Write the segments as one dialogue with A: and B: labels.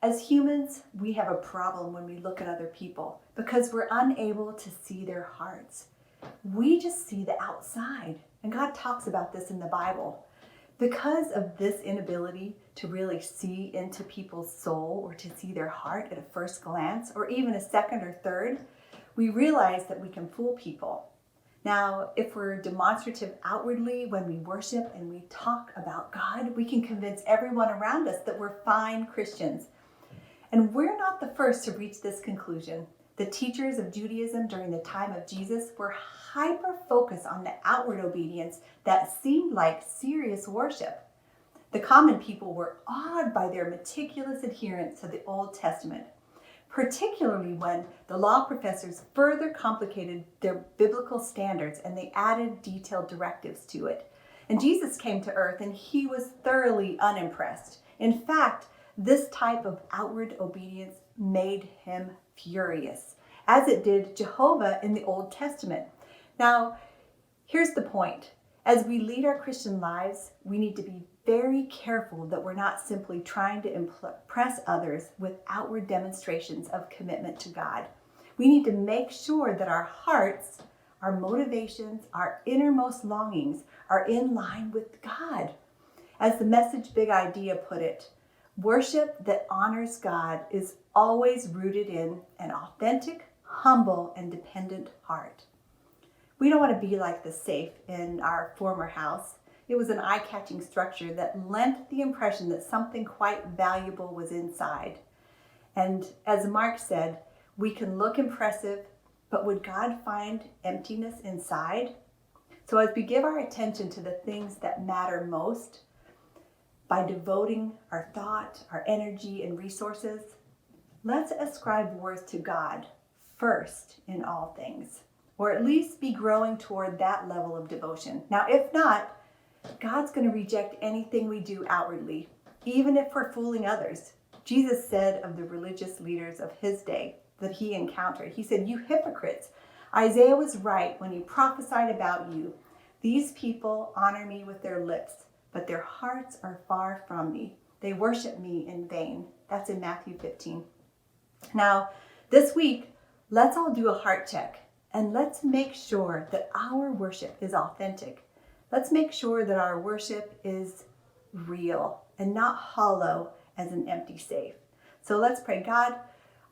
A: As humans, we have a problem when we look at other people because we're unable to see their hearts. We just see the outside. And God talks about this in the Bible. Because of this inability to really see into people's soul or to see their heart at a first glance or even a second or third, we realize that we can fool people. Now, if we're demonstrative outwardly when we worship and we talk about God, we can convince everyone around us that we're fine Christians. And we're not the first to reach this conclusion. The teachers of Judaism during the time of Jesus were hyper-focused on the outward obedience that seemed like serious worship. The common people were awed by their meticulous adherence to the Old Testament, particularly when the law professors further complicated their biblical standards and they added detailed directives to it. And Jesus came to earth and he was thoroughly unimpressed. In fact, this type of outward obedience made him furious, as it did Jehovah in the Old Testament. Now, here's the point. As we lead our Christian lives, we need to be very careful that we're not simply trying to impress others with outward demonstrations of commitment to God. We need to make sure that our hearts, our motivations, our innermost longings are in line with God. As the Message Big Idea put it, worship that honors God is always rooted in an authentic, humble, and dependent heart. We don't want to be like the safe in our former house. It was an eye-catching structure that lent the impression that something quite valuable was inside. And as Mark said, we can look impressive, but would God find emptiness inside? So as we give our attention to the things that matter most, by devoting our thought, our energy, and resources, let's ascribe worth to God first in all things, or at least be growing toward that level of devotion. Now, if not, God's going to reject anything we do outwardly, even if we're fooling others. Jesus said of the religious leaders of his day that he encountered, he said, "You hypocrites, Isaiah was right when he prophesied about you. These people honor me with their lips, but their hearts are far from me. They worship me in vain." That's in Matthew 15. Now, this week, let's all do a heart check and let's make sure that our worship is authentic. Let's make sure that our worship is real and not hollow as an empty safe. So let's pray. God,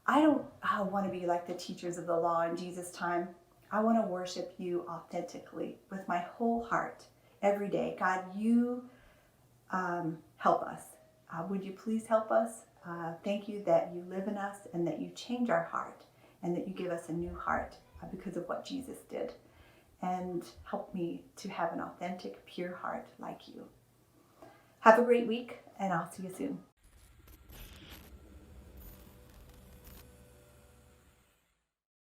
A: I don't want to be like the teachers of the law in Jesus' time. I want to worship you authentically with my whole heart every day. God, you help us. Would you please help us? Thank you that you live in us and that you change our heart and that you give us a new heart because of what Jesus did. And help me to have an authentic, pure heart like you. Have a great week, and I'll see you soon.